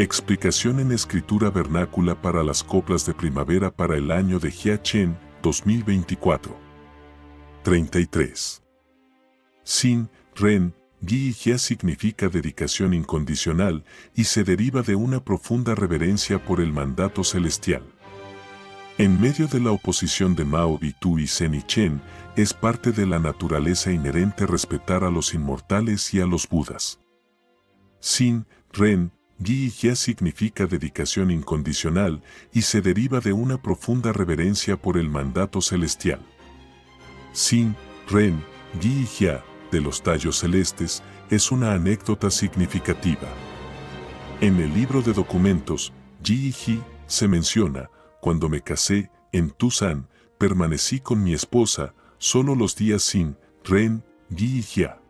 Explicación en escritura vernácula para las coplas de primavera para el año de Jia Chen 2024. 33. Xin, Ren, Yi y Jia significa dedicación incondicional y se deriva de una profunda reverencia por el mandato celestial. En medio de la oposición de Mao Bitu y Zen y Chen, es parte de la naturaleza inherente respetar a los inmortales y a los budas. Xin, Ren, Yi y Jia significa dedicación incondicional y se deriva de una profunda reverencia por el mandato celestial. Xin, Ren, Yi y Jia, de los tallos celestes, es una anécdota significativa. En el libro de documentos, Yi y Ji, se menciona, cuando me casé, en Tusan, permanecí con mi esposa, solo los días Xin, Ren, Yi y Jia.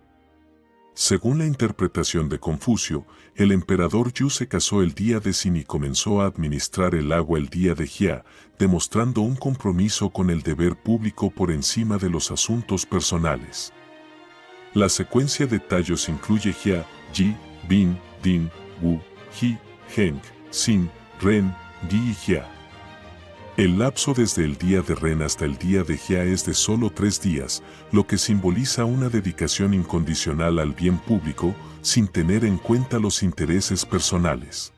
Según la interpretación de Confucio, el emperador Yu se casó el día de Xin y comenzó a administrar el agua el día de Jia, demostrando un compromiso con el deber público por encima de los asuntos personales. La secuencia de tallos incluye Jia, Yi, Bin, Din, Wu, Ji, Heng, Xin, Ren, Yi y Jia. El lapso desde el día de Ren hasta el día de Jia es de solo 3 días, lo que simboliza una dedicación incondicional al bien público, sin tener en cuenta los intereses personales.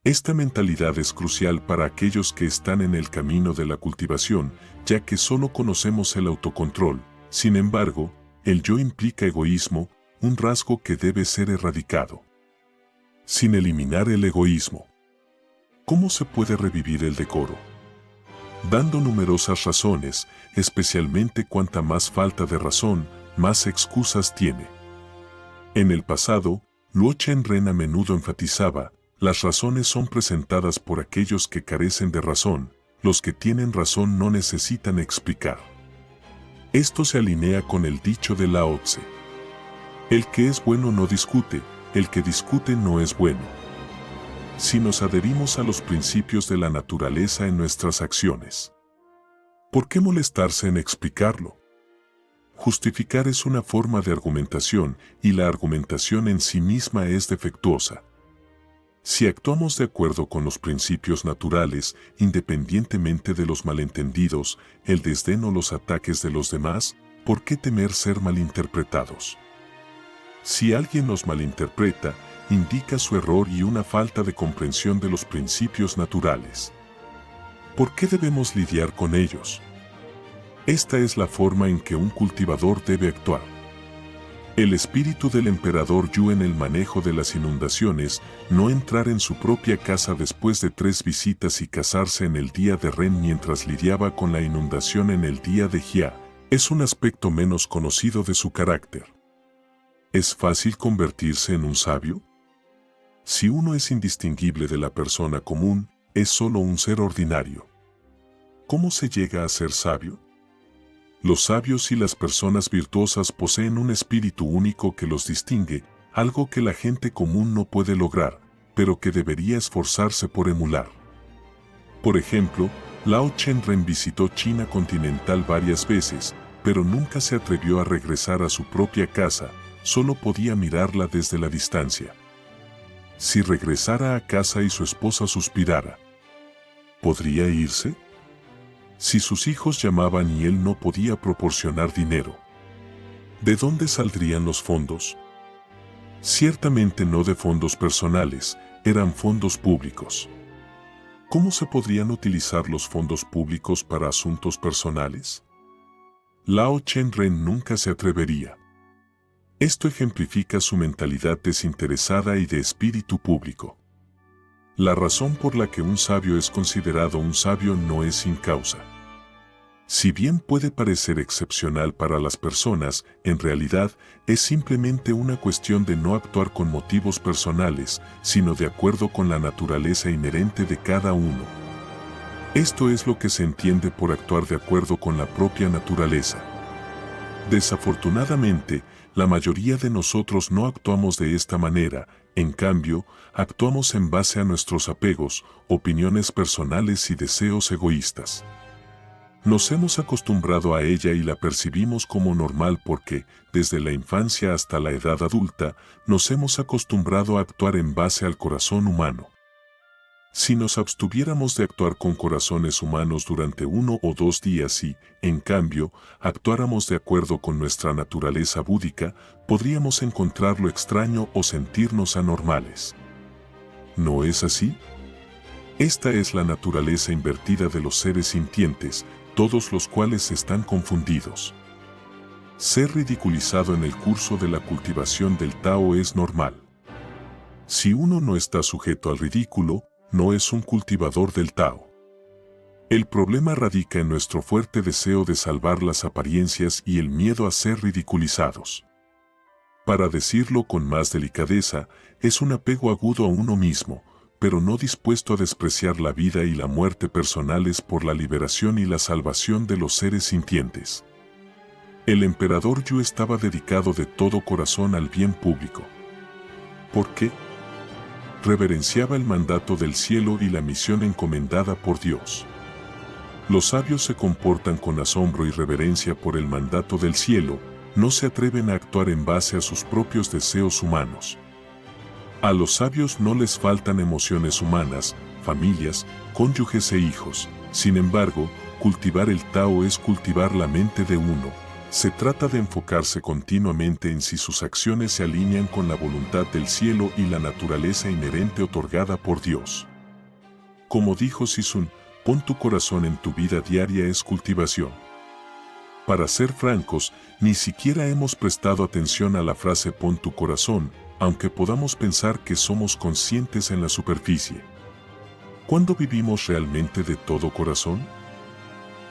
Esta mentalidad es crucial para aquellos que están en el camino de la cultivación, ya que solo conocemos el autocontrol. Sin embargo, el yo implica egoísmo, un rasgo que debe ser erradicado. Sin eliminar el egoísmo, ¿cómo se puede revivir el decoro? Dando numerosas razones, especialmente cuanta más falta de razón, más excusas tiene. En el pasado, Luo Chen-ren a menudo enfatizaba, las razones son presentadas por aquellos que carecen de razón, los que tienen razón no necesitan explicar. Esto se alinea con el dicho de Lao Tse. El que es bueno no discute, el que discute no es bueno. Si nos adherimos a los principios de la naturaleza en nuestras acciones, ¿por qué molestarse en explicarlo? Justificar es una forma de argumentación y la argumentación en sí misma es defectuosa. Si actuamos de acuerdo con los principios naturales, independientemente de los malentendidos, el desdén o los ataques de los demás, ¿por qué temer ser malinterpretados? Si alguien nos malinterpreta, indica su error y una falta de comprensión de los principios naturales. ¿Por qué debemos lidiar con ellos? Esta es la forma en que un cultivador debe actuar. El espíritu del emperador Yu en el manejo de las inundaciones, no entrar en su propia casa después de 3 visitas y casarse en el día de Ren mientras lidiaba con la inundación en el día de Jia, es un aspecto menos conocido de su carácter. ¿Es fácil convertirse en un sabio? Si uno es indistinguible de la persona común, es solo un ser ordinario. ¿Cómo se llega a ser sabio? Los sabios y las personas virtuosas poseen un espíritu único que los distingue, algo que la gente común no puede lograr, pero que debería esforzarse por emular. Por ejemplo, Lao Chen-ren visitó China continental varias veces, pero nunca se atrevió a regresar a su propia casa, solo podía mirarla desde la distancia. Si regresara a casa y su esposa suspirara, ¿podría irse? Si sus hijos llamaban y él no podía proporcionar dinero, ¿de dónde saldrían los fondos? Ciertamente no de fondos personales, eran fondos públicos. ¿Cómo se podrían utilizar los fondos públicos para asuntos personales? Lao Chen-ren nunca se atrevería. Esto ejemplifica su mentalidad desinteresada y de espíritu público. La razón por la que un sabio es considerado un sabio no es sin causa. Si bien puede parecer excepcional para las personas, en realidad es simplemente una cuestión de no actuar con motivos personales, sino de acuerdo con la naturaleza inherente de cada uno. Esto es lo que se entiende por actuar de acuerdo con la propia naturaleza. Desafortunadamente, la mayoría de nosotros no actuamos de esta manera, en cambio, actuamos en base a nuestros apegos, opiniones personales y deseos egoístas. Nos hemos acostumbrado a ella y la percibimos como normal porque, desde la infancia hasta la edad adulta, nos hemos acostumbrado a actuar en base al corazón humano. Si nos abstuviéramos de actuar con corazones humanos durante 1 o 2 días y, en cambio, actuáramos de acuerdo con nuestra naturaleza búdica, podríamos encontrarlo extraño o sentirnos anormales. ¿No es así? Esta es la naturaleza invertida de los seres sintientes, todos los cuales están confundidos. Ser ridiculizado en el curso de la cultivación del Tao es normal. Si uno no está sujeto al ridículo, no es un cultivador del Tao. El problema radica en nuestro fuerte deseo de salvar las apariencias y el miedo a ser ridiculizados. Para decirlo con más delicadeza, es un apego agudo a uno mismo, pero no dispuesto a despreciar la vida y la muerte personales por la liberación y la salvación de los seres sintientes. El emperador Yu estaba dedicado de todo corazón al bien público. ¿Por qué? Reverenciaba el mandato del cielo y la misión encomendada por Dios. Los sabios se comportan con asombro y reverencia por el mandato del cielo, no se atreven a actuar en base a sus propios deseos humanos. A los sabios no les faltan emociones humanas, familias, cónyuges e hijos. Sin embargo, cultivar el Tao es cultivar la mente de uno. Se trata de enfocarse continuamente en si sus acciones se alinean con la voluntad del cielo y la naturaleza inherente otorgada por Dios. Como dijo Sisun, pon tu corazón en tu vida diaria es cultivación. Para ser francos, ni siquiera hemos prestado atención a la frase pon tu corazón, aunque podamos pensar que somos conscientes en la superficie. ¿Cuándo vivimos realmente de todo corazón?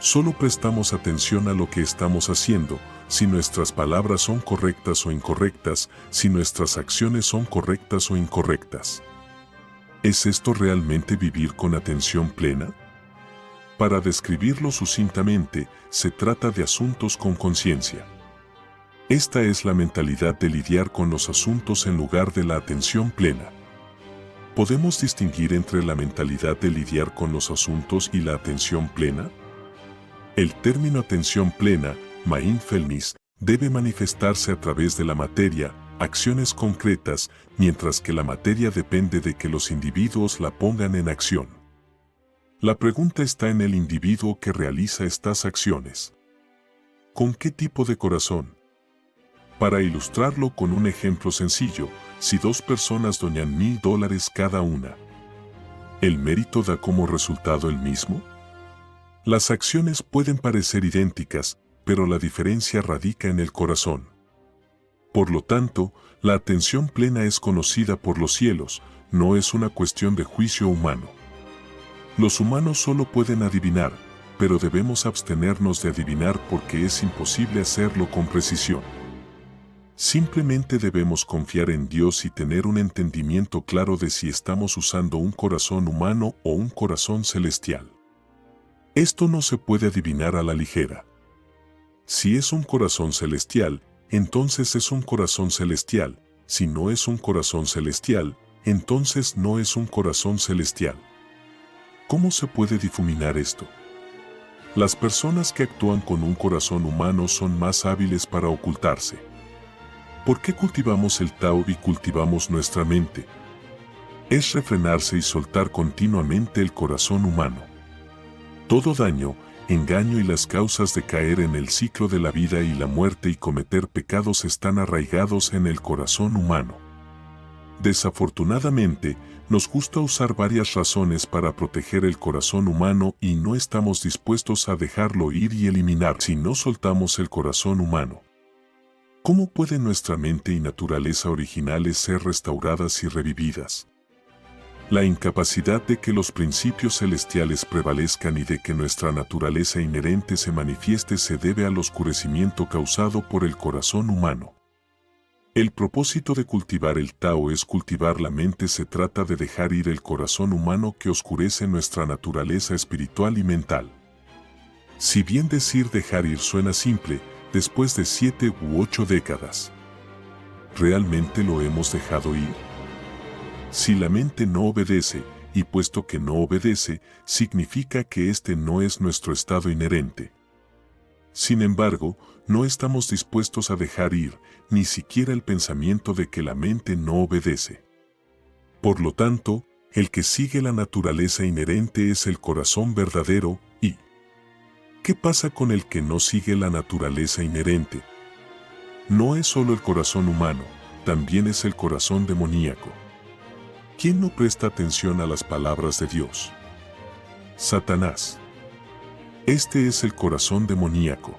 Solo prestamos atención a lo que estamos haciendo, si nuestras palabras son correctas o incorrectas, si nuestras acciones son correctas o incorrectas. ¿Es esto realmente vivir con atención plena? Para describirlo sucintamente, se trata de asuntos con conciencia. Esta es la mentalidad de lidiar con los asuntos en lugar de la atención plena. ¿Podemos distinguir entre la mentalidad de lidiar con los asuntos y la atención plena? El término atención plena, mindfulness, debe manifestarse a través de la materia, acciones concretas, mientras que la materia depende de que los individuos la pongan en acción. La pregunta está en el individuo que realiza estas acciones. ¿Con qué tipo de corazón? Para ilustrarlo con un ejemplo sencillo, si 2 personas donan $1000 cada una, ¿el mérito da como resultado el mismo? Las acciones pueden parecer idénticas, pero la diferencia radica en el corazón. Por lo tanto, la atención plena es conocida por los cielos, no es una cuestión de juicio humano. Los humanos solo pueden adivinar, pero debemos abstenernos de adivinar porque es imposible hacerlo con precisión. Simplemente debemos confiar en Dios y tener un entendimiento claro de si estamos usando un corazón humano o un corazón celestial. Esto no se puede adivinar a la ligera. Si es un corazón celestial, entonces es un corazón celestial. Si no es un corazón celestial, entonces no es un corazón celestial. ¿Cómo se puede difuminar esto? Las personas que actúan con un corazón humano son más hábiles para ocultarse. ¿Por qué cultivamos el Tao y cultivamos nuestra mente? Es refrenarse y soltar continuamente el corazón humano. Todo daño, engaño y las causas de caer en el ciclo de la vida y la muerte y cometer pecados están arraigados en el corazón humano. Desafortunadamente, nos gusta usar varias razones para proteger el corazón humano y no estamos dispuestos a dejarlo ir y eliminar si no soltamos el corazón humano. ¿Cómo puede nuestra mente y naturaleza originales ser restauradas y revividas? La incapacidad de que los principios celestiales prevalezcan y de que nuestra naturaleza inherente se manifieste se debe al oscurecimiento causado por el corazón humano. El propósito de cultivar el Tao es cultivar la mente, se trata de dejar ir el corazón humano que oscurece nuestra naturaleza espiritual y mental. Si bien decir dejar ir suena simple, después de 7 u 8 décadas, ¿realmente lo hemos dejado ir? Si la mente no obedece, y puesto que no obedece, significa que este no es nuestro estado inherente. Sin embargo, no estamos dispuestos a dejar ir ni siquiera el pensamiento de que la mente no obedece. Por lo tanto, el que sigue la naturaleza inherente es el corazón verdadero. ¿Y qué pasa con el que no sigue la naturaleza inherente? No es solo el corazón humano, también es el corazón demoníaco. ¿Quién no presta atención a las palabras de Dios? Satanás. Este es el corazón demoníaco.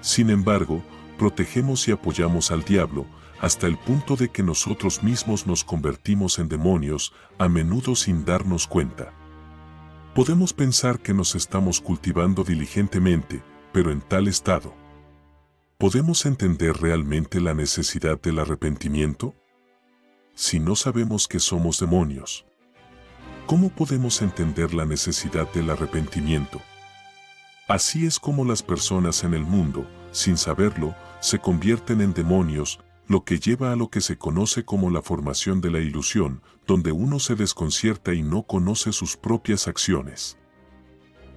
Sin embargo, protegemos y apoyamos al diablo hasta el punto de que nosotros mismos nos convertimos en demonios, a menudo sin darnos cuenta. Podemos pensar que nos estamos cultivando diligentemente, pero en tal estado, ¿podemos entender realmente la necesidad del arrepentimiento? Si no sabemos que somos demonios, ¿cómo podemos entender la necesidad del arrepentimiento? Así es como las personas en el mundo, sin saberlo, se convierten en demonios, lo que lleva a lo que se conoce como la formación de la ilusión, donde uno se desconcierta y no conoce sus propias acciones.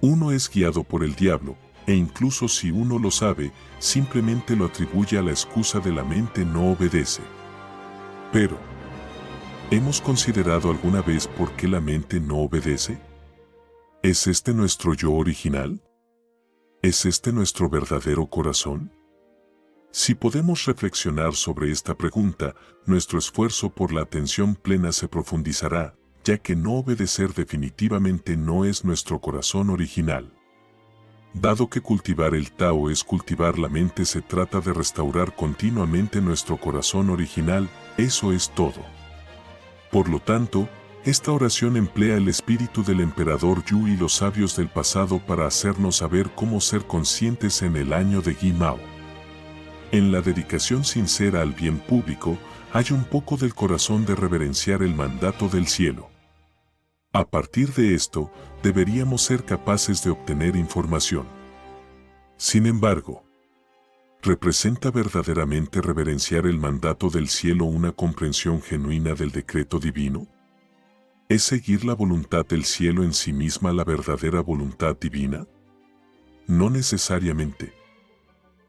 Uno es guiado por el diablo, e incluso si uno lo sabe, simplemente lo atribuye a la excusa de la mente no obedece. Pero, ¿hemos considerado alguna vez por qué la mente no obedece? ¿Es este nuestro yo original? ¿Es este nuestro verdadero corazón? Si podemos reflexionar sobre esta pregunta, nuestro esfuerzo por la atención plena se profundizará, ya que no obedecer definitivamente no es nuestro corazón original. Dado que cultivar el Tao es cultivar la mente, se trata de restaurar continuamente nuestro corazón original, eso es todo. Por lo tanto, esta oración emplea el espíritu del emperador Yu y los sabios del pasado para hacernos saber cómo ser conscientes en el año de Yi Mao. En la dedicación sincera al bien público, hay un poco del corazón de reverenciar el mandato del cielo. A partir de esto, deberíamos ser capaces de obtener información. Sin embargo, ¿representa verdaderamente reverenciar el mandato del cielo una comprensión genuina del decreto divino? ¿Es seguir la voluntad del cielo en sí misma la verdadera voluntad divina? No necesariamente.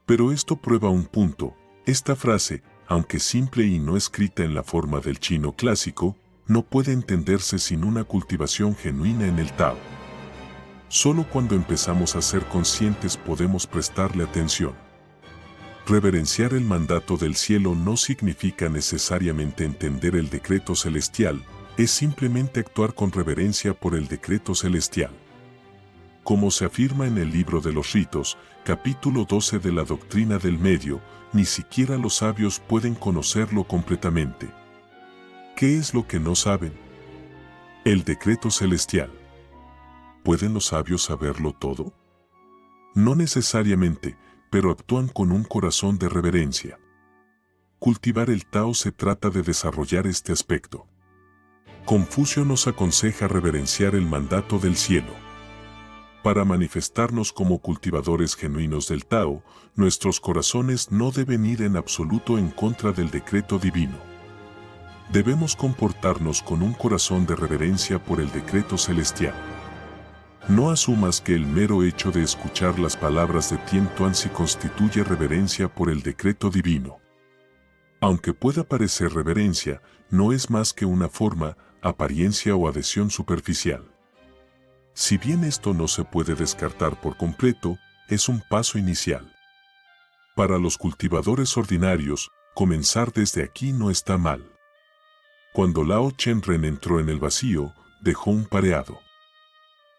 Pero esto prueba un punto. Esta frase, aunque simple y no escrita en la forma del chino clásico, no puede entenderse sin una cultivación genuina en el Tao. Solo cuando empezamos a ser conscientes podemos prestarle atención. Reverenciar el mandato del cielo no significa necesariamente entender el decreto celestial, es simplemente actuar con reverencia por el decreto celestial. Como se afirma en el libro de los ritos, capítulo 12 de la doctrina del medio, ni siquiera los sabios pueden conocerlo completamente. ¿Qué es lo que no saben? El decreto celestial. ¿Pueden los sabios saberlo todo? No necesariamente, pero actúan con un corazón de reverencia. Cultivar el Tao se trata de desarrollar este aspecto. Confucio nos aconseja reverenciar el mandato del cielo. Para manifestarnos como cultivadores genuinos del Tao, nuestros corazones no deben ir en absoluto en contra del decreto divino. Debemos comportarnos con un corazón de reverencia por el decreto celestial. No asumas que el mero hecho de escuchar las palabras de Tien Tuanzi constituye reverencia por el decreto divino. Aunque pueda parecer reverencia, no es más que una forma, apariencia o adhesión superficial. Si bien esto no se puede descartar por completo, es un paso inicial. Para los cultivadores ordinarios, comenzar desde aquí no está mal. Cuando Lao Chen-ren entró en el vacío, dejó un pareado.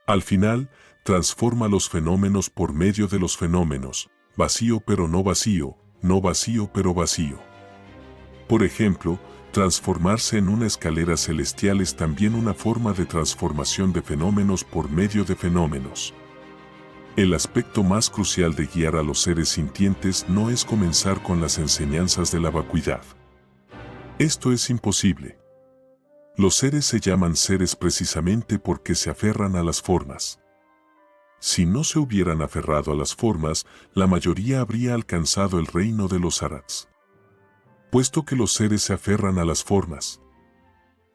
Al final, transforma los fenómenos por medio de los fenómenos, vacío pero no vacío, no vacío pero vacío. Por ejemplo, transformarse en una escalera celestial es también una forma de transformación de fenómenos por medio de fenómenos. El aspecto más crucial de guiar a los seres sintientes no es comenzar con las enseñanzas de la vacuidad. Esto es imposible. Los seres se llaman seres precisamente porque se aferran a las formas. Si no se hubieran aferrado a las formas, la mayoría habría alcanzado el reino de los arhats. Puesto que los seres se aferran a las formas,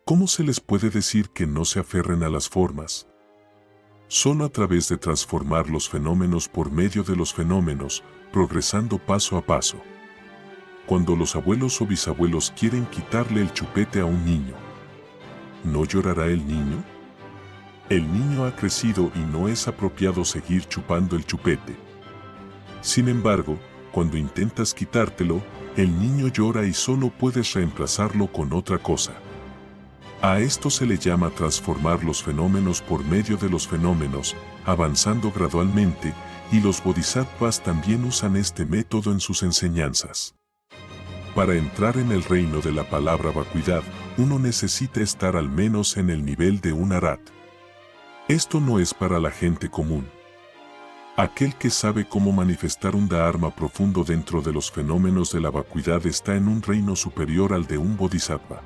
¿Cómo se les puede decir que no se aferren a las formas? Solo a través de transformar los fenómenos por medio de los fenómenos, progresando paso a paso. Cuando los abuelos o bisabuelos quieren quitarle el chupete a un niño, ¿no llorará el niño? El niño ha crecido y no es apropiado seguir chupando el chupete. Sin embargo, cuando intentas quitártelo, el niño llora y solo puedes reemplazarlo con otra cosa. A esto se le llama transformar los fenómenos por medio de los fenómenos, avanzando gradualmente, y los bodhisattvas también usan este método en sus enseñanzas. Para entrar en el reino de la palabra vacuidad, uno necesita estar al menos en el nivel de un arat. Esto no es para la gente común. Aquel que sabe cómo manifestar un dharma profundo dentro de los fenómenos de la vacuidad está en un reino superior al de un bodhisattva.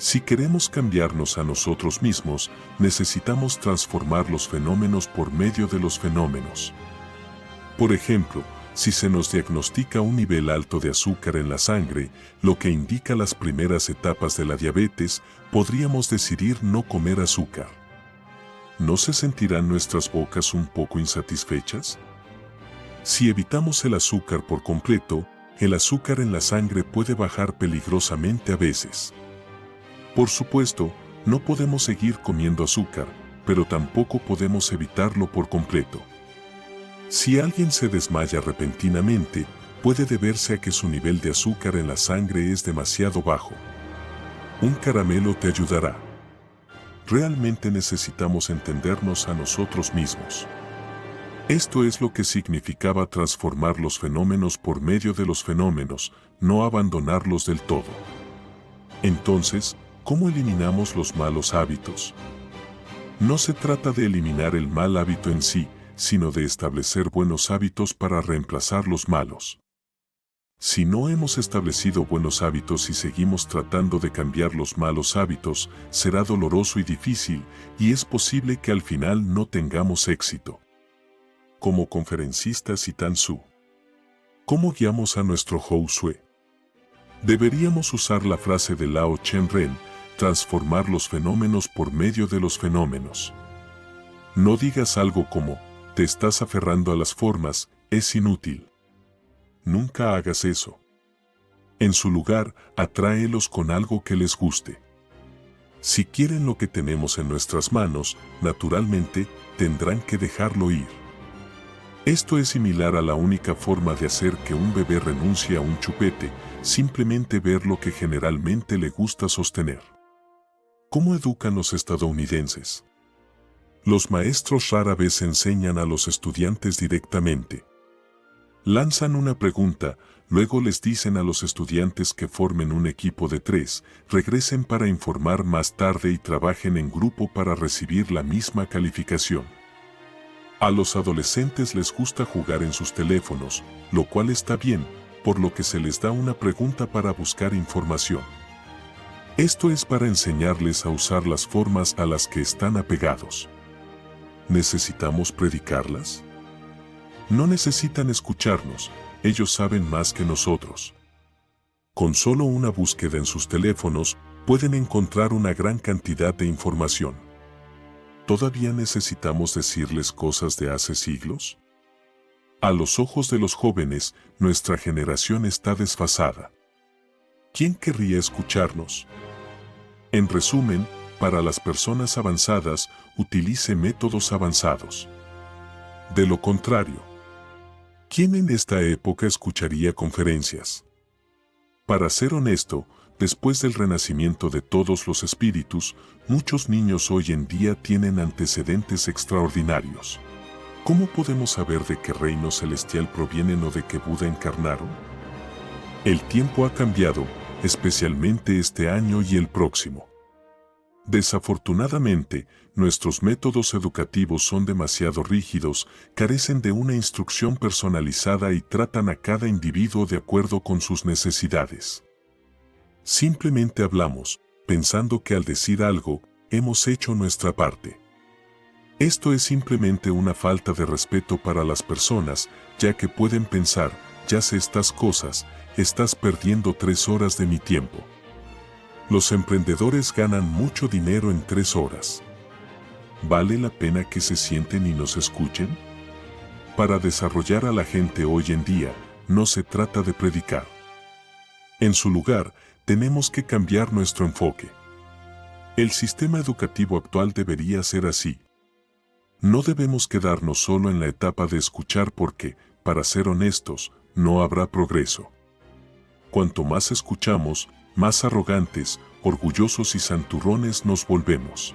Si queremos cambiarnos a nosotros mismos, necesitamos transformar los fenómenos por medio de los fenómenos. Por ejemplo, si se nos diagnostica un nivel alto de azúcar en la sangre, lo que indica las primeras etapas de la diabetes, podríamos decidir no comer azúcar. ¿No se sentirán nuestras bocas un poco insatisfechas? Si evitamos el azúcar por completo, el azúcar en la sangre puede bajar peligrosamente a veces. Por supuesto, no podemos seguir comiendo azúcar, pero tampoco podemos evitarlo por completo. Si alguien se desmaya repentinamente, puede deberse a que su nivel de azúcar en la sangre es demasiado bajo. Un caramelo te ayudará. Realmente necesitamos entendernos a nosotros mismos. Esto es lo que significaba transformar los fenómenos por medio de los fenómenos, no abandonarlos del todo. Entonces, ¿cómo eliminamos los malos hábitos? No se trata de eliminar el mal hábito en sí, sino de establecer buenos hábitos para reemplazar los malos. Si no hemos establecido buenos hábitos y seguimos tratando de cambiar los malos hábitos, será doloroso y difícil, y es posible que al final no tengamos éxito. Como conferencista Citan Su, ¿cómo guiamos a nuestro Hou Shui? Deberíamos usar la frase de Lao Chen Ren, transformar los fenómenos por medio de los fenómenos. No digas algo como, te estás aferrando a las formas, es inútil. Nunca hagas eso. En su lugar, atráelos con algo que les guste. Si quieren lo que tenemos en nuestras manos, naturalmente, tendrán que dejarlo ir. Esto es similar a la única forma de hacer que un bebé renuncie a un chupete, simplemente ver lo que generalmente le gusta sostener. ¿Cómo educan los estadounidenses? Los maestros rara vez enseñan a los estudiantes directamente. Lanzan una pregunta, luego les dicen a los estudiantes que formen un equipo de 3, regresen para informar más tarde y trabajen en grupo para recibir la misma calificación. A los adolescentes les gusta jugar en sus teléfonos, lo cual está bien, por lo que se les da una pregunta para buscar información. Esto es para enseñarles a usar las formas a las que están apegados. ¿Necesitamos predicarlas? No necesitan escucharnos, ellos saben más que nosotros. Con solo una búsqueda en sus teléfonos, pueden encontrar una gran cantidad de información. ¿Todavía necesitamos decirles cosas de hace siglos? A los ojos de los jóvenes, nuestra generación está desfasada. ¿Quién querría escucharnos? En resumen, para las personas avanzadas, utilice métodos avanzados. De lo contrario, ¿quién en esta época escucharía conferencias? Para ser honesto, después del renacimiento de todos los espíritus, muchos niños hoy en día tienen antecedentes extraordinarios. ¿Cómo podemos saber de qué reino celestial provienen o de qué Buda encarnaron? El tiempo ha cambiado, especialmente este año y el próximo. Desafortunadamente, nuestros métodos educativos son demasiado rígidos, carecen de una instrucción personalizada y tratan a cada individuo de acuerdo con sus necesidades. Simplemente hablamos, pensando que al decir algo, hemos hecho nuestra parte. Esto es simplemente una falta de respeto para las personas, ya que pueden pensar, ya sé estas cosas, estás perdiendo 3 horas de mi tiempo. Los emprendedores ganan mucho dinero en 3 horas. ¿Vale la pena que se sienten y nos escuchen? Para desarrollar a la gente hoy en día, no se trata de predicar. En su lugar, tenemos que cambiar nuestro enfoque. El sistema educativo actual debería ser así. No debemos quedarnos solo en la etapa de escuchar porque, para ser honestos, no habrá progreso. Cuanto más escuchamos, más arrogantes, orgullosos y santurrones nos volvemos.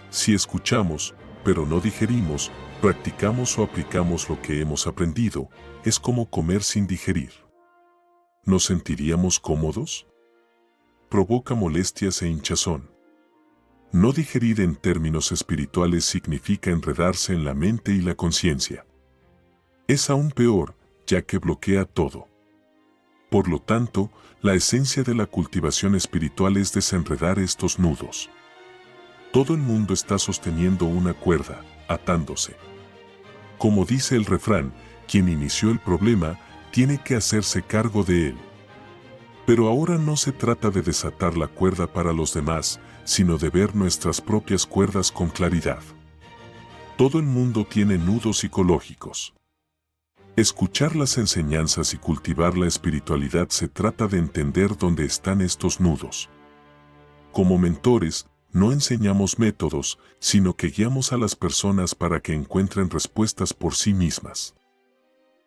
Si escuchamos, pero no digerimos, practicamos o aplicamos lo que hemos aprendido, es como comer sin digerir. ¿Nos sentiríamos cómodos? Provoca molestias e hinchazón. No digerir en términos espirituales significa enredarse en la mente y la conciencia. Es aún peor, ya que bloquea todo. Por lo tanto, la esencia de la cultivación espiritual es desenredar estos nudos. Todo el mundo está sosteniendo una cuerda, atándose. Como dice el refrán, quien inició el problema tiene que hacerse cargo de él. Pero ahora no se trata de desatar la cuerda para los demás, sino de ver nuestras propias cuerdas con claridad. Todo el mundo tiene nudos psicológicos. Escuchar las enseñanzas y cultivar la espiritualidad se trata de entender dónde están estos nudos. Como mentores, no enseñamos métodos, sino que guiamos a las personas para que encuentren respuestas por sí mismas.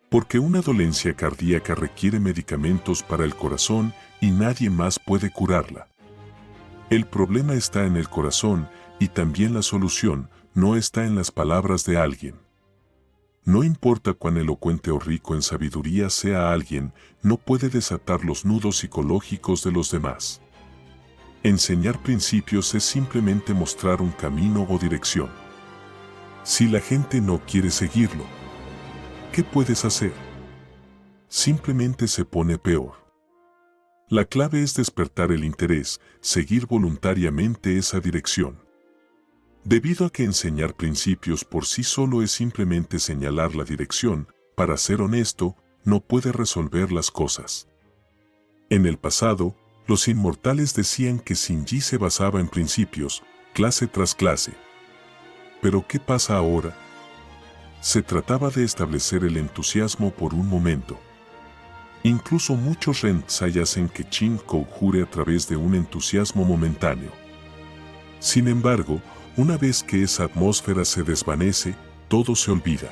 Porque una dolencia cardíaca requiere medicamentos para el corazón y nadie más puede curarla. El problema está en el corazón y también la solución no está en las palabras de alguien. No importa cuán elocuente o rico en sabiduría sea alguien, no puede desatar los nudos psicológicos de los demás. Enseñar principios es simplemente mostrar un camino o dirección. Si la gente no quiere seguirlo, ¿qué puedes hacer? Simplemente se pone peor. La clave es despertar el interés, seguir voluntariamente esa dirección. Debido a que enseñar principios por sí solo es simplemente señalar la dirección, para ser honesto, no puede resolver las cosas. En el pasado, los inmortales decían que Shinji se basaba en principios, clase tras clase. Pero ¿qué pasa ahora? Se trataba de establecer el entusiasmo por un momento. Incluso muchos Rensai hacen que Chin conjure a través de un entusiasmo momentáneo. Sin embargo, una vez que esa atmósfera se desvanece, todo se olvida.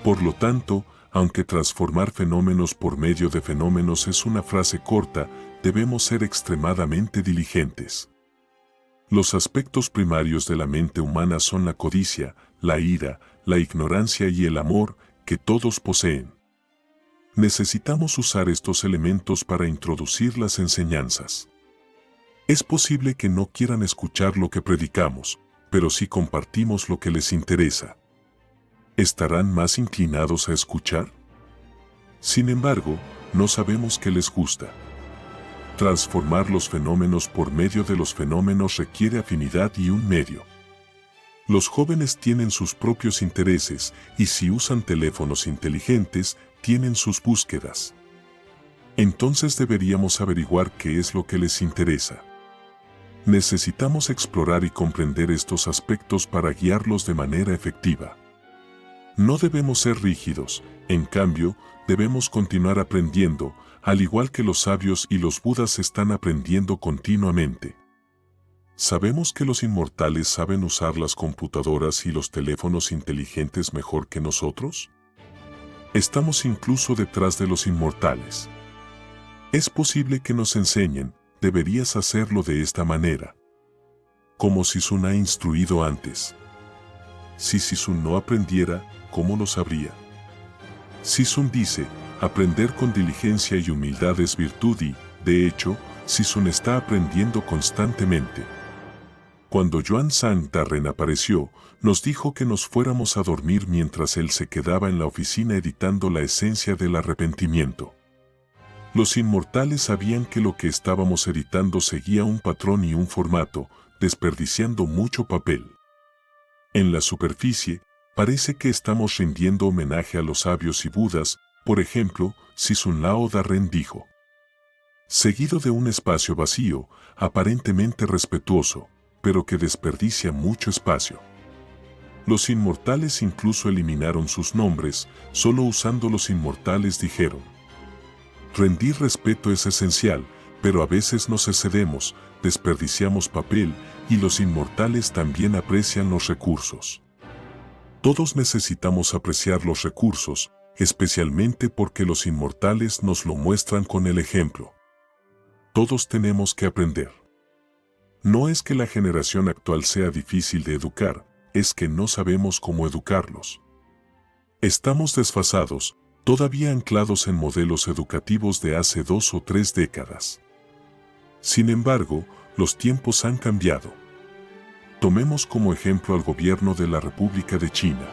Por lo tanto, aunque transformar fenómenos por medio de fenómenos es una frase corta, debemos ser extremadamente diligentes. Los aspectos primarios de la mente humana son la codicia, la ira, la ignorancia y el amor, que todos poseen. Necesitamos usar estos elementos para introducir las enseñanzas. Es posible que no quieran escuchar lo que predicamos, pero si compartimos lo que les interesa, ¿estarán más inclinados a escuchar? Sin embargo, no sabemos qué les gusta. Transformar los fenómenos por medio de los fenómenos requiere afinidad y un medio. Los jóvenes tienen sus propios intereses y si usan teléfonos inteligentes, tienen sus búsquedas. Entonces deberíamos averiguar qué es lo que les interesa. Necesitamos explorar y comprender estos aspectos para guiarlos de manera efectiva. No debemos ser rígidos, en cambio, debemos continuar aprendiendo, al igual que los sabios y los budas están aprendiendo continuamente. ¿Sabemos que los inmortales saben usar las computadoras y los teléfonos inteligentes mejor que nosotros? Estamos incluso detrás de los inmortales. Es posible que nos enseñen, deberías hacerlo de esta manera. Como si Sun ha instruido antes. Si Sun no aprendiera, ¿cómo lo sabría? Sun dice, aprender con diligencia y humildad es virtud y, de hecho, Sun está aprendiendo constantemente. Cuando Yuan Sang Darren apareció, nos dijo que nos fuéramos a dormir mientras él se quedaba en la oficina editando la esencia del arrepentimiento. Los inmortales sabían que lo que estábamos editando seguía un patrón y un formato, desperdiciando mucho papel. En la superficie, parece que estamos rindiendo homenaje a los sabios y budas, por ejemplo, Sun Lao Darren dijo. seguido de un espacio vacío, aparentemente respetuoso, pero que desperdicia mucho espacio. Los inmortales incluso eliminaron sus nombres, solo usando los inmortales dijeron: rendir respeto es esencial, pero a veces nos excedemos, desperdiciamos papel, y los inmortales también aprecian los recursos. Todos necesitamos apreciar los recursos, especialmente porque los inmortales nos lo muestran con el ejemplo. Todos tenemos que aprender. No es que la generación actual sea difícil de educar, es que no sabemos cómo educarlos. Estamos desfasados, todavía anclados en modelos educativos de hace 2 o 3 décadas. Sin embargo, los tiempos han cambiado. Tomemos como ejemplo al gobierno de la República de China.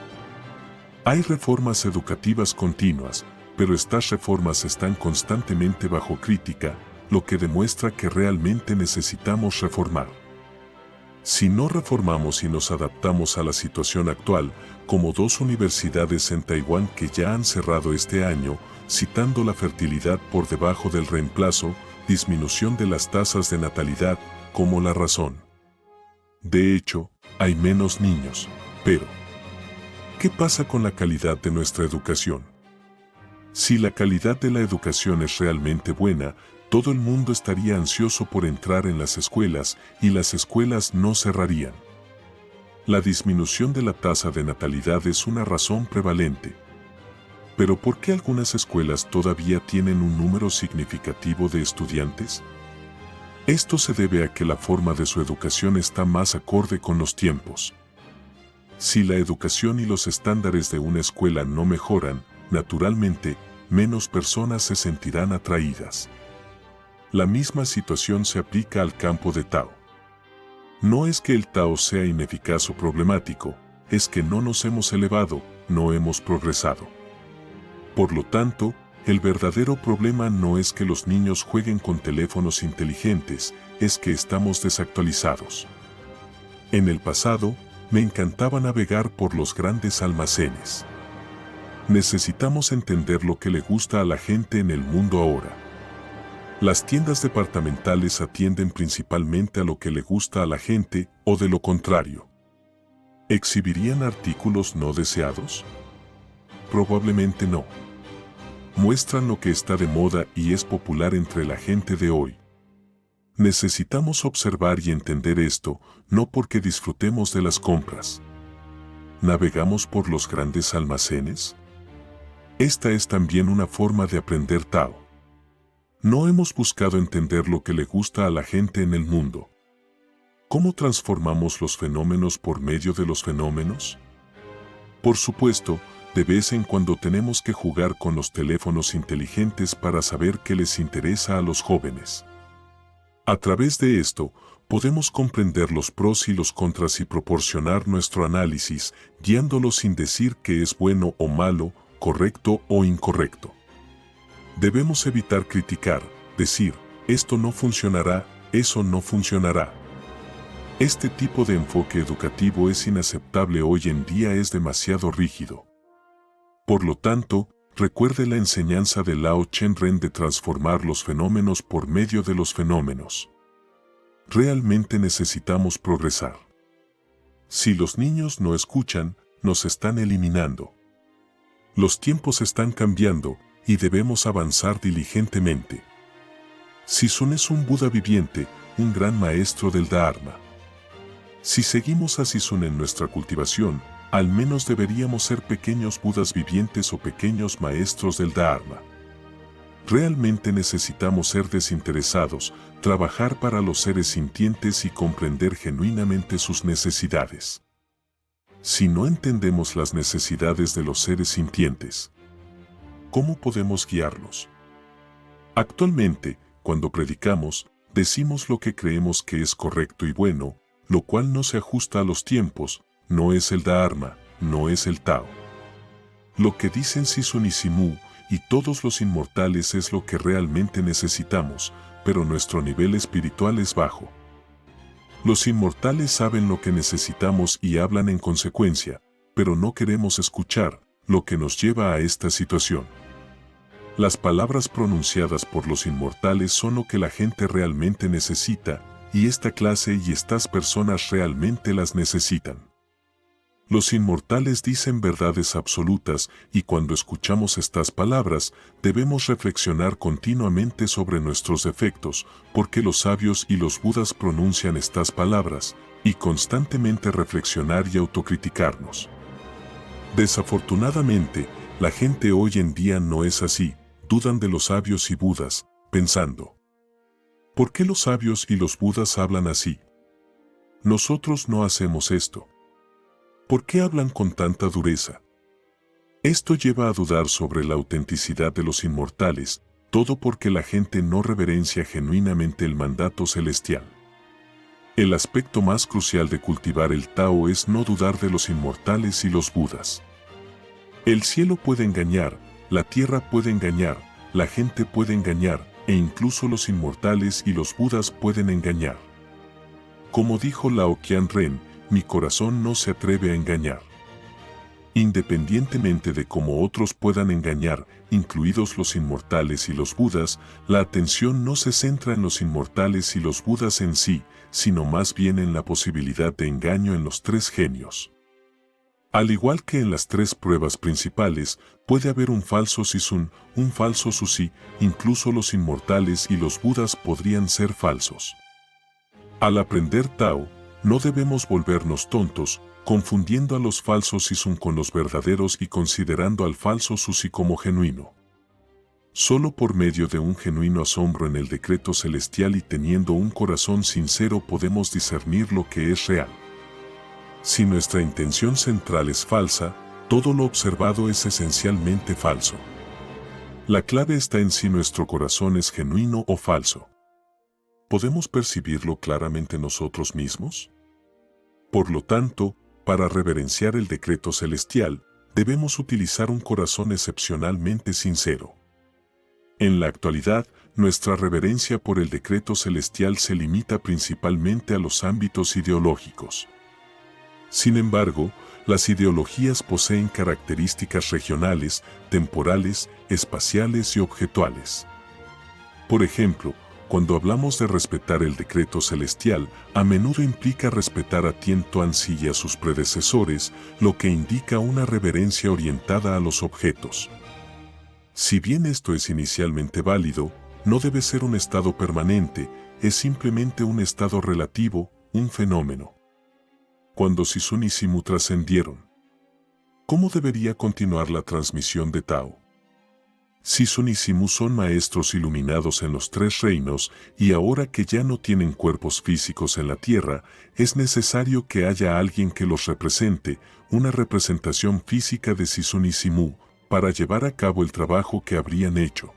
Hay reformas educativas continuas, pero estas reformas están constantemente bajo crítica, lo que demuestra que realmente necesitamos reformar. Si no reformamos y nos adaptamos a la situación actual, como 2 universidades en Taiwán que ya han cerrado este año, citando la fertilidad por debajo del reemplazo, disminución de las tasas de natalidad, como la razón. De hecho, hay menos niños, pero ¿qué pasa con la calidad de nuestra educación? Si la calidad de la educación es realmente buena, todo el mundo estaría ansioso por entrar en las escuelas y las escuelas no cerrarían. La disminución de la tasa de natalidad es una razón prevalente. Pero ¿por qué algunas escuelas todavía tienen un número significativo de estudiantes? Esto se debe a que la forma de su educación está más acorde con los tiempos. Si la educación y los estándares de una escuela no mejoran, naturalmente, menos personas se sentirán atraídas. La misma situación se aplica al campo de Tao. No es que el Tao sea ineficaz o problemático, es que no nos hemos elevado, no hemos progresado. Por lo tanto, el verdadero problema no es que los niños jueguen con teléfonos inteligentes, es que estamos desactualizados. En el pasado, me encantaba navegar por los grandes almacenes. Necesitamos entender lo que le gusta a la gente en el mundo ahora. Las tiendas departamentales atienden principalmente a lo que le gusta a la gente, o de lo contrario. ¿Exhibirían artículos no deseados? Probablemente no. Muestran lo que está de moda y es popular entre la gente de hoy. Necesitamos observar y entender esto, no porque disfrutemos de las compras. ¿Navegamos por los grandes almacenes? Esta es también una forma de aprender Tao. No hemos buscado entender lo que le gusta a la gente en el mundo. ¿Cómo transformamos los fenómenos por medio de los fenómenos? Por supuesto, de vez en cuando tenemos que jugar con los teléfonos inteligentes para saber qué les interesa a los jóvenes. A través de esto, podemos comprender los pros y los contras y proporcionar nuestro análisis, guiándolos sin decir que es bueno o malo, correcto o incorrecto. Debemos evitar criticar, decir, esto no funcionará, eso no funcionará. Este tipo de enfoque educativo es inaceptable hoy en día, es demasiado rígido. Por lo tanto, recuerde la enseñanza de Lao Chen-ren de transformar los fenómenos por medio de los fenómenos. Realmente necesitamos progresar. Si los niños no escuchan, nos están eliminando. Los tiempos están cambiando y debemos avanzar diligentemente. Sisun es un Buda viviente, un gran maestro del Dharma. Si seguimos a Sisun en nuestra cultivación, al menos deberíamos ser pequeños Budas vivientes o pequeños maestros del Dharma. Realmente necesitamos ser desinteresados, trabajar para los seres sintientes y comprender genuinamente sus necesidades. Si no entendemos las necesidades de los seres sintientes, ¿cómo podemos guiarlos? Actualmente, cuando predicamos, decimos lo que creemos que es correcto y bueno, lo cual no se ajusta a los tiempos. No es el Dharma, no es el Tao. Lo que dicen Sisun y Simu y todos los inmortales es lo que realmente necesitamos, pero nuestro nivel espiritual es bajo. Los inmortales saben lo que necesitamos y hablan en consecuencia, pero no queremos escuchar, lo que nos lleva a esta situación. Las palabras pronunciadas por los inmortales son lo que la gente realmente necesita, y esta clase y estas personas realmente las necesitan. Los inmortales dicen verdades absolutas, y cuando escuchamos estas palabras, debemos reflexionar continuamente sobre nuestros defectos, porque los sabios y los budas pronuncian estas palabras, y constantemente reflexionar y autocriticarnos. Desafortunadamente, la gente hoy en día no es así, dudan de los sabios y budas, pensando: ¿por qué los sabios y los budas hablan así? Nosotros no hacemos esto. ¿Por qué hablan con tanta dureza? Esto lleva a dudar sobre la autenticidad de los inmortales, todo porque la gente no reverencia genuinamente el mandato celestial. El aspecto más crucial de cultivar el Tao es no dudar de los inmortales y los budas. El cielo puede engañar, la tierra puede engañar, la gente puede engañar, e incluso los inmortales y los budas pueden engañar. Como dijo Lao Qianren, mi corazón no se atreve a engañar. Independientemente de cómo otros puedan engañar, incluidos los inmortales y los budas, la atención no se centra en los inmortales y los budas en sí, sino más bien en la posibilidad de engaño en los tres genios. Al igual que en las tres pruebas principales, puede haber un falso Sisun, un falso Susi, incluso los inmortales y los budas podrían ser falsos. Al aprender Tao, no debemos volvernos tontos, confundiendo a los falsos Sisun con los verdaderos y considerando al falso Susi como genuino. Solo por medio de un genuino asombro en el decreto celestial y teniendo un corazón sincero podemos discernir lo que es real. Si nuestra intención central es falsa, todo lo observado es esencialmente falso. La clave está en si nuestro corazón es genuino o falso. ¿Podemos percibirlo claramente nosotros mismos? Por lo tanto, para reverenciar el decreto celestial, debemos utilizar un corazón excepcionalmente sincero. En la actualidad, nuestra reverencia por el decreto celestial se limita principalmente a los ámbitos ideológicos. Sin embargo, las ideologías poseen características regionales, temporales, espaciales y objetuales. Por ejemplo, cuando hablamos de respetar el decreto celestial, a menudo implica respetar a Tien Tuanzi y a sus predecesores, lo que indica una reverencia orientada a los objetos. Si bien esto es inicialmente válido, no debe ser un estado permanente, es simplemente un estado relativo, un fenómeno. Cuando Sisun y Simu trascendieron, ¿cómo debería continuar la transmisión de Tao? Sisun y Simu son maestros iluminados en los tres reinos y ahora que ya no tienen cuerpos físicos en la tierra, es necesario que haya alguien que los represente, una representación física de Sisun y Simu, para llevar a cabo el trabajo que habrían hecho.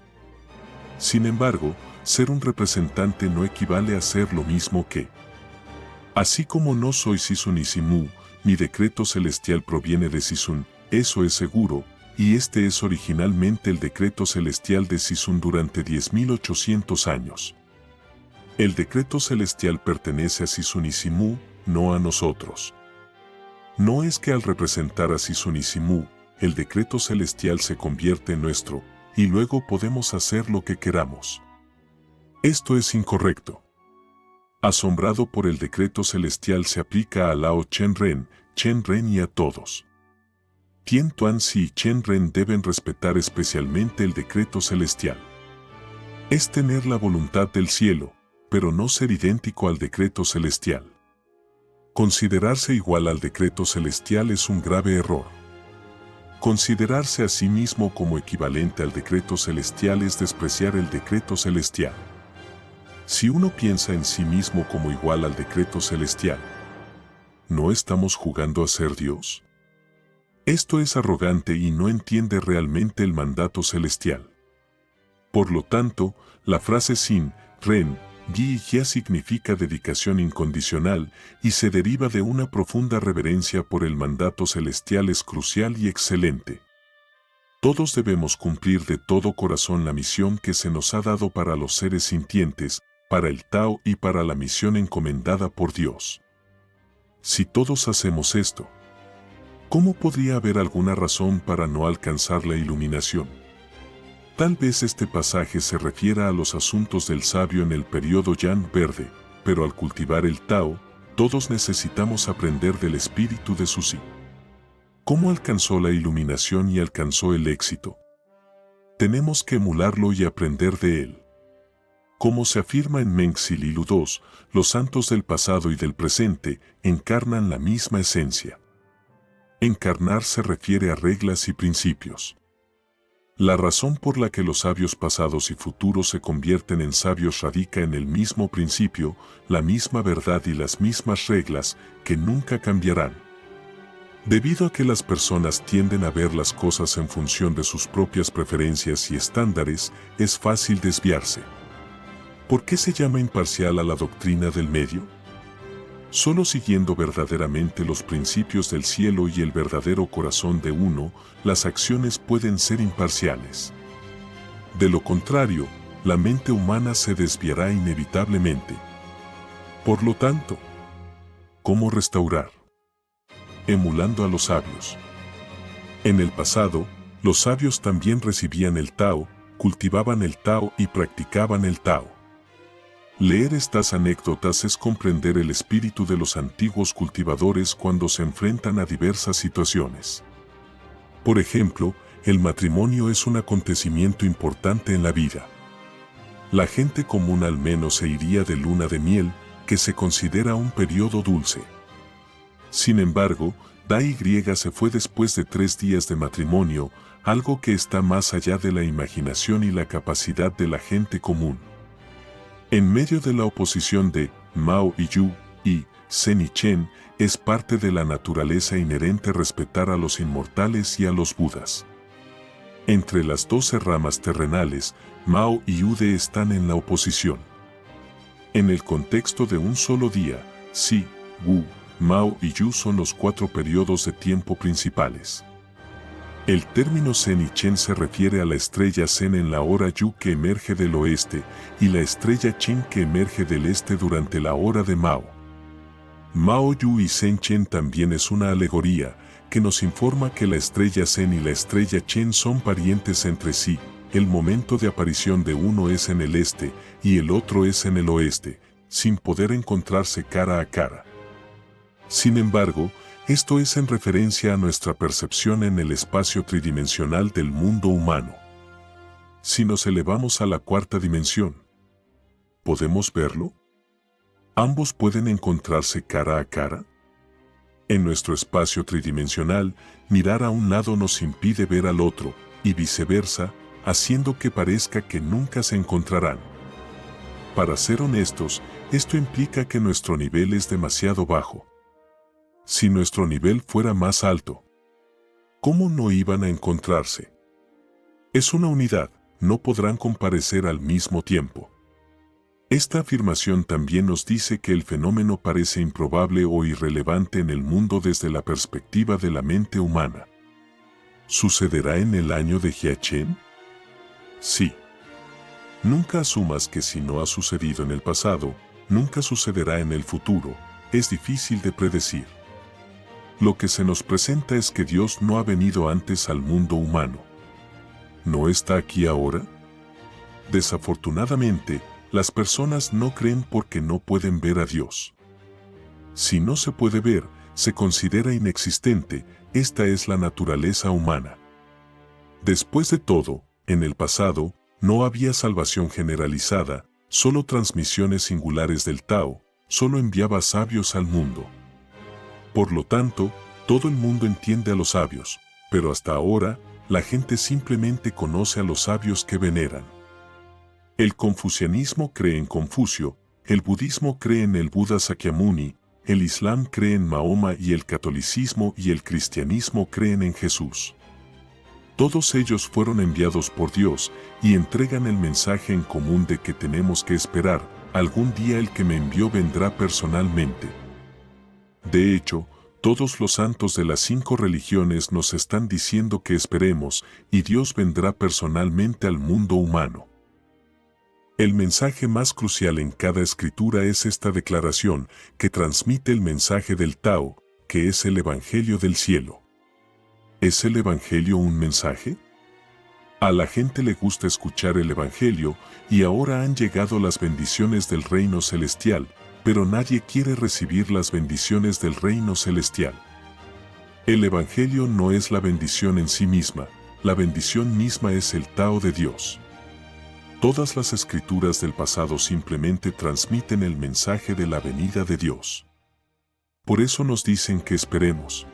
Sin embargo, ser un representante no equivale a ser lo mismo que. Así como no soy Sisun y Simu, mi decreto celestial proviene de Sisun, eso es seguro, y este es originalmente el decreto celestial de Sisun durante 10.800 años. El decreto celestial pertenece a Sisun y Simu, no a nosotros. No es que al representar a Sisun y Simu, el decreto celestial se convierte en nuestro, y luego podemos hacer lo que queramos. Esto es incorrecto. Asombrado por el decreto celestial se aplica a Lao Qianren y a todos. Tien Tuanzi y Qianren deben respetar especialmente el decreto celestial. Es tener la voluntad del cielo, pero no ser idéntico al decreto celestial. Considerarse igual al decreto celestial es un grave error. Considerarse a sí mismo como equivalente al decreto celestial es despreciar el decreto celestial. Si uno piensa en sí mismo como igual al decreto celestial, ¿no estamos jugando a ser Dios? Esto es arrogante y no entiende realmente el mandato celestial. Por lo tanto, la frase Sin, Ren, Gi y Jia significa dedicación incondicional y se deriva de una profunda reverencia por el mandato celestial es crucial y excelente. Todos debemos cumplir de todo corazón la misión que se nos ha dado para los seres sintientes, para el Tao y para la misión encomendada por Dios. Si todos hacemos esto, ¿cómo podría haber alguna razón para no alcanzar la iluminación? Tal vez este pasaje se refiera a los asuntos del sabio en el periodo Yang Verde, pero al cultivar el Tao, todos necesitamos aprender del espíritu de Susi. ¿Cómo alcanzó la iluminación y alcanzó el éxito? Tenemos que emularlo y aprender de él. Como se afirma en Menxi Lilu 2, los santos del pasado y del presente encarnan la misma esencia. Encarnar se refiere a reglas y principios. La razón por la que los sabios pasados y futuros se convierten en sabios radica en el mismo principio, la misma verdad y las mismas reglas que nunca cambiarán. Debido a que las personas tienden a ver las cosas en función de sus propias preferencias y estándares, es fácil desviarse. ¿Por qué se llama imparcial a la doctrina del medio? Solo siguiendo verdaderamente los principios del cielo y el verdadero corazón de uno, las acciones pueden ser imparciales. De lo contrario, la mente humana se desviará inevitablemente. Por lo tanto, ¿cómo restaurar? Emulando a los sabios. En el pasado, los sabios también recibían el Tao, cultivaban el Tao y practicaban el Tao. Leer estas anécdotas es comprender el espíritu de los antiguos cultivadores cuando se enfrentan a diversas situaciones. Por ejemplo, el matrimonio es un acontecimiento importante en la vida. La gente común al menos se iría de luna de miel, que se considera un periodo dulce. Sin embargo, Dai Y se fue después de 3 días de matrimonio, algo que está más allá de la imaginación y la capacidad de la gente común. En medio de la oposición de Mao y Yu y Zen y Chen, es parte de la naturaleza inherente respetar a los inmortales y a los budas. Entre las 12 ramas terrenales, Mao y Yude están en la oposición. En el contexto de un solo día, Si, Wu, Mao y Yu son los 4 periodos de tiempo principales. El término Zen y Chen se refiere a la estrella Zen en la hora Yu que emerge del oeste y la estrella Chen que emerge del este durante la hora de Mao. Mao Yu y Zen Chen también es una alegoría que nos informa que la estrella Zen y la estrella Chen son parientes entre sí. El momento de aparición de uno es en el este y el otro es en el oeste, sin poder encontrarse cara a cara. Sin embargo, esto es en referencia a nuestra percepción en el espacio tridimensional del mundo humano. Si nos elevamos a la 4ª dimensión, ¿podemos verlo? ¿Ambos pueden encontrarse cara a cara? En nuestro espacio tridimensional, mirar a un lado nos impide ver al otro, y viceversa, haciendo que parezca que nunca se encontrarán. Para ser honestos, esto implica que nuestro nivel es demasiado bajo. Si nuestro nivel fuera más alto, ¿cómo no iban a encontrarse? Es una unidad, no podrán comparecer al mismo tiempo. Esta afirmación también nos dice que el fenómeno parece improbable o irrelevante en el mundo desde la perspectiva de la mente humana. ¿Sucederá en el año de Jiachen? Sí. Nunca asumas que si no ha sucedido en el pasado, nunca sucederá en el futuro, es difícil de predecir. Lo que se nos presenta es que Dios no ha venido antes al mundo humano. ¿No está aquí ahora? Desafortunadamente, las personas no creen porque no pueden ver a Dios. Si no se puede ver, se considera inexistente, esta es la naturaleza humana. Después de todo, en el pasado, no había salvación generalizada, solo transmisiones singulares del Tao, solo enviaba sabios al mundo. Por lo tanto, todo el mundo entiende a los sabios, pero hasta ahora, la gente simplemente conoce a los sabios que veneran. El confucianismo cree en Confucio, el budismo cree en el Buda Sakyamuni, el Islam cree en Mahoma y el catolicismo y el cristianismo creen en Jesús. Todos ellos fueron enviados por Dios y entregan el mensaje en común de que tenemos que esperar, algún día el que me envió vendrá personalmente. De hecho, todos los santos de las 5 religiones nos están diciendo que esperemos y Dios vendrá personalmente al mundo humano. El mensaje más crucial en cada escritura es esta declaración que transmite el mensaje del Tao, que es el Evangelio del cielo. ¿Es el Evangelio un mensaje? A la gente le gusta escuchar el Evangelio y ahora han llegado las bendiciones del reino celestial, pero nadie quiere recibir las bendiciones del reino celestial. El Evangelio no es la bendición en sí misma, la bendición misma es el Tao de Dios. Todas las escrituras del pasado simplemente transmiten el mensaje de la venida de Dios. Por eso nos dicen que esperemos.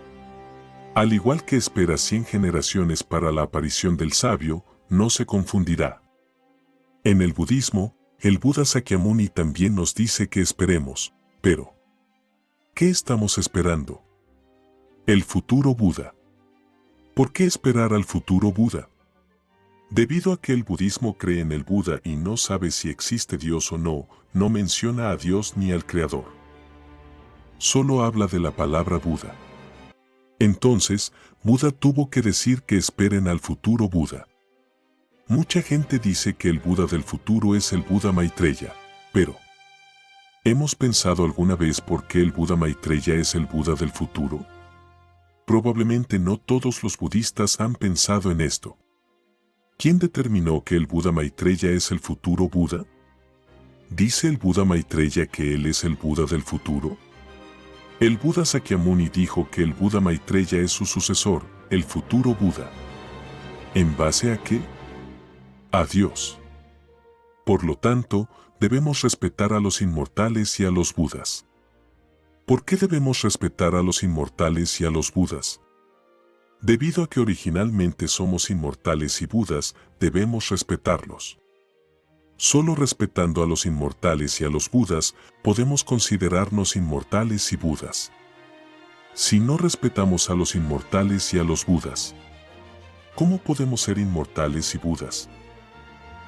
Al igual que espera 100 generaciones para la aparición del sabio, no se confundirá. En el budismo, el Buda Sakyamuni también nos dice que esperemos, pero ¿qué estamos esperando? El futuro Buda. ¿Por qué esperar al futuro Buda? Debido a que el budismo cree en el Buda y no sabe si existe Dios o no, no menciona a Dios ni al Creador. Solo habla de la palabra Buda. Entonces, Buda tuvo que decir que esperen al futuro Buda. Mucha gente dice que el Buda del futuro es el Buda Maitreya, pero ¿hemos pensado alguna vez por qué el Buda Maitreya es el Buda del futuro? Probablemente no todos los budistas han pensado en esto. ¿Quién determinó que el Buda Maitreya es el futuro Buda? ¿Dice el Buda Maitreya que él es el Buda del futuro? El Buda Sakyamuni dijo que el Buda Maitreya es su sucesor, el futuro Buda. ¿En base a qué? A Dios. Por lo tanto, debemos respetar a los inmortales y a los Budas. ¿Por qué debemos respetar a los inmortales y a los Budas? Debido a que originalmente somos inmortales y Budas, debemos respetarlos. Solo respetando a los inmortales y a los Budas, podemos considerarnos inmortales y Budas. Si no respetamos a los inmortales y a los Budas, ¿cómo podemos ser inmortales y Budas?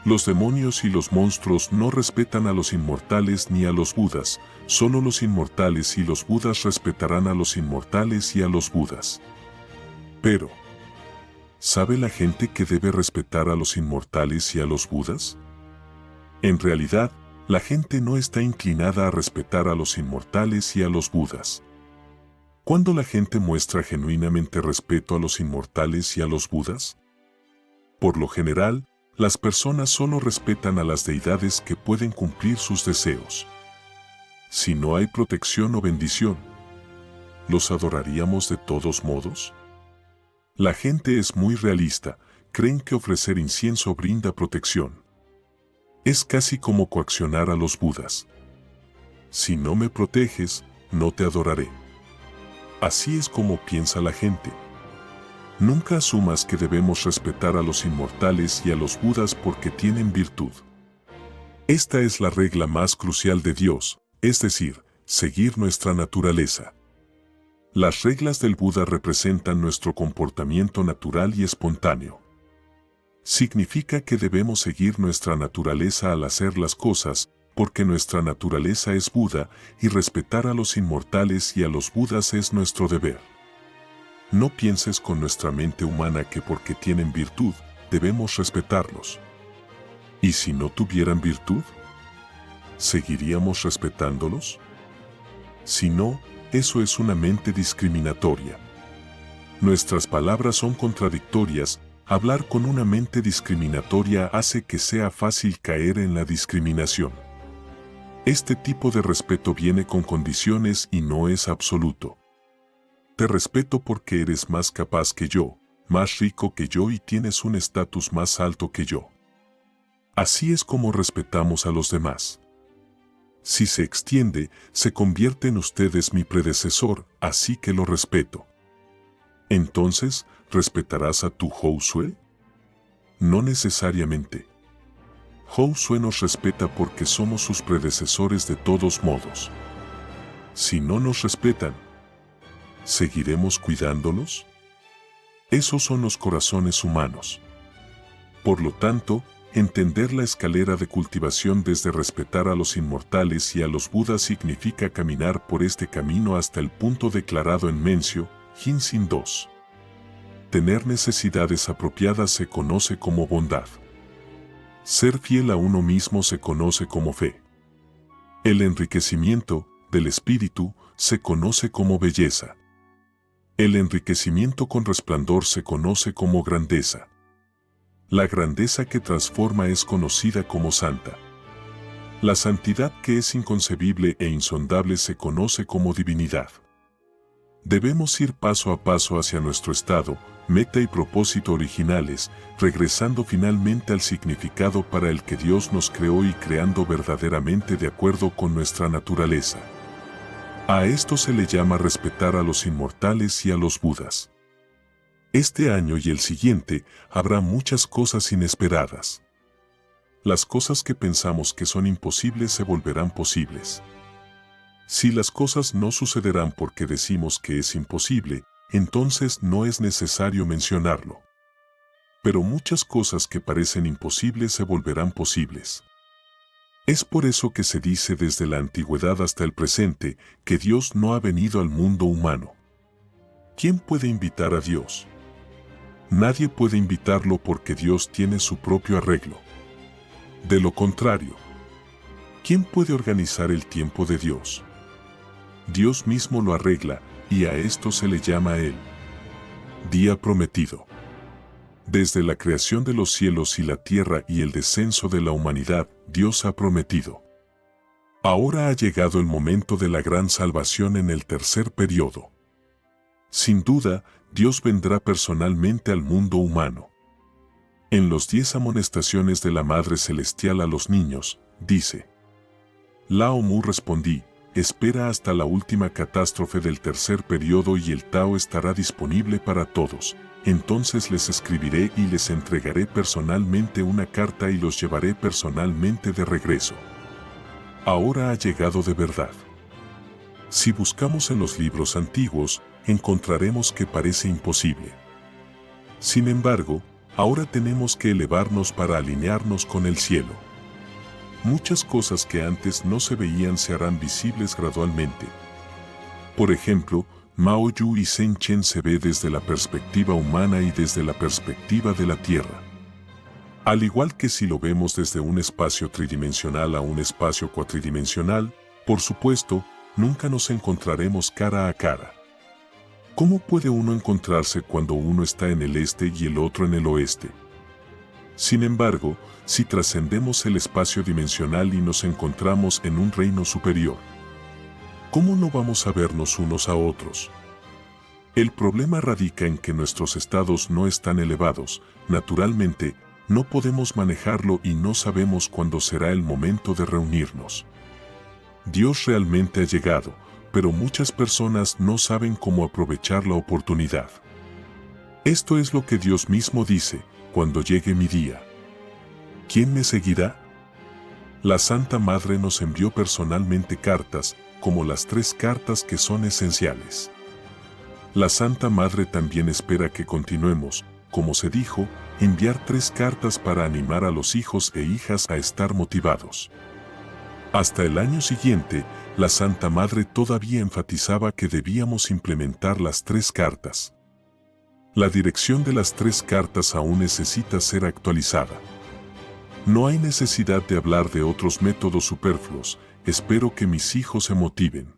Los demonios y los monstruos no respetan a los inmortales ni a los Budas, solo los inmortales y los Budas respetarán a los inmortales y a los Budas. Pero, ¿sabe la gente que debe respetar a los inmortales y a los Budas? En realidad, la gente no está inclinada a respetar a los inmortales y a los Budas. ¿Cuándo la gente muestra genuinamente respeto a los inmortales y a los Budas? Por lo general, las personas solo respetan a las deidades que pueden cumplir sus deseos. Si no hay protección o bendición, ¿los adoraríamos de todos modos? La gente es muy realista, creen que ofrecer incienso brinda protección. Es casi como coaccionar a los Budas. Si no me proteges, no te adoraré. Así es como piensa la gente. Nunca asumas que debemos respetar a los inmortales y a los Budas porque tienen virtud. Esta es la regla más crucial de Dios, es decir, seguir nuestra naturaleza. Las reglas del Buda representan nuestro comportamiento natural y espontáneo. Significa que debemos seguir nuestra naturaleza al hacer las cosas, porque nuestra naturaleza es Buda y respetar a los inmortales y a los Budas es nuestro deber. No pienses con nuestra mente humana que porque tienen virtud, debemos respetarlos. ¿Y si no tuvieran virtud? ¿Seguiríamos respetándolos? Si no, eso es una mente discriminatoria. Nuestras palabras son contradictorias. Hablar con una mente discriminatoria hace que sea fácil caer en la discriminación. Este tipo de respeto viene con condiciones y no es absoluto. Te respeto porque eres más capaz que yo, más rico que yo y tienes un estatus más alto que yo. Así es como respetamos a los demás. Si se extiende, se convierte en ustedes mi predecesor, así que lo respeto. Entonces, ¿respetarás a tu Josué? No necesariamente. Josué nos respeta porque somos sus predecesores de todos modos. Si no nos respetan, ¿seguiremos cuidándolos? Esos son los corazones humanos. Por lo tanto, entender la escalera de cultivación desde respetar a los inmortales y a los Budas significa caminar por este camino hasta el punto declarado en Mencio, Hinsin 2. Tener necesidades apropiadas se conoce como bondad. Ser fiel a uno mismo se conoce como fe. El enriquecimiento del espíritu se conoce como belleza. El enriquecimiento con resplandor se conoce como grandeza. La grandeza que transforma es conocida como santa. La santidad que es inconcebible e insondable se conoce como divinidad. Debemos ir paso a paso hacia nuestro estado, meta y propósito originales, regresando finalmente al significado para el que Dios nos creó y creando verdaderamente de acuerdo con nuestra naturaleza. A esto se le llama respetar a los inmortales y a los Budas. Este año y el siguiente habrá muchas cosas inesperadas. Las cosas que pensamos que son imposibles se volverán posibles. Si las cosas no sucederán porque decimos que es imposible, entonces no es necesario mencionarlo. Pero muchas cosas que parecen imposibles se volverán posibles. Es por eso que se dice desde la antigüedad hasta el presente que Dios no ha venido al mundo humano. ¿Quién puede invitar a Dios? Nadie puede invitarlo porque Dios tiene su propio arreglo. De lo contrario, ¿quién puede organizar el tiempo de Dios? Dios mismo lo arregla, y a esto se le llama el día prometido. Desde la creación de los cielos y la tierra y el descenso de la humanidad, Dios ha prometido. Ahora ha llegado el momento de la gran salvación en el tercer periodo. Sin duda, Dios vendrá personalmente al mundo humano. En los 10 amonestaciones de la Madre Celestial a los niños, dice: Lao Mu respondí, espera hasta la última catástrofe del tercer periodo y el Tao estará disponible para todos. Entonces les escribiré y les entregaré personalmente una carta y los llevaré personalmente de regreso. Ahora ha llegado de verdad. Si buscamos en los libros antiguos, encontraremos que parece imposible. Sin embargo, ahora tenemos que elevarnos para alinearnos con el cielo. Muchas cosas que antes no se veían se harán visibles gradualmente. Por ejemplo, Mao Yu y Sen Chen se ve desde la perspectiva humana y desde la perspectiva de la Tierra. Al igual que si lo vemos desde un espacio tridimensional a un espacio cuatridimensional, por supuesto, nunca nos encontraremos cara a cara. ¿Cómo puede uno encontrarse cuando uno está en el este y el otro en el oeste? Sin embargo, si trascendemos el espacio dimensional y nos encontramos en un reino superior, ¿cómo no vamos a vernos unos a otros? El problema radica en que nuestros estados no están elevados, naturalmente, no podemos manejarlo y no sabemos cuándo será el momento de reunirnos. Dios realmente ha llegado, pero muchas personas no saben cómo aprovechar la oportunidad. Esto es lo que Dios mismo dice: cuando llegue mi día, ¿quién me seguirá? La Santa Madre nos envió personalmente cartas, como las 3 cartas que son esenciales. La Santa Madre también espera que continuemos, como se dijo, enviar 3 cartas para animar a los hijos e hijas a estar motivados. Hasta el año siguiente, la Santa Madre todavía enfatizaba que debíamos implementar las 3 cartas. La dirección de las 3 cartas aún necesita ser actualizada. No hay necesidad de hablar de otros métodos superfluos, espero que mis hijos se motiven.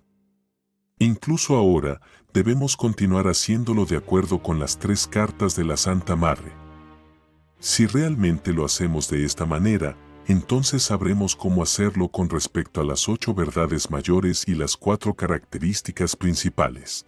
Incluso ahora, debemos continuar haciéndolo de acuerdo con las 3 cartas de la Santa Madre. Si realmente lo hacemos de esta manera, entonces sabremos cómo hacerlo con respecto a las 8 verdades mayores y las 4 características principales.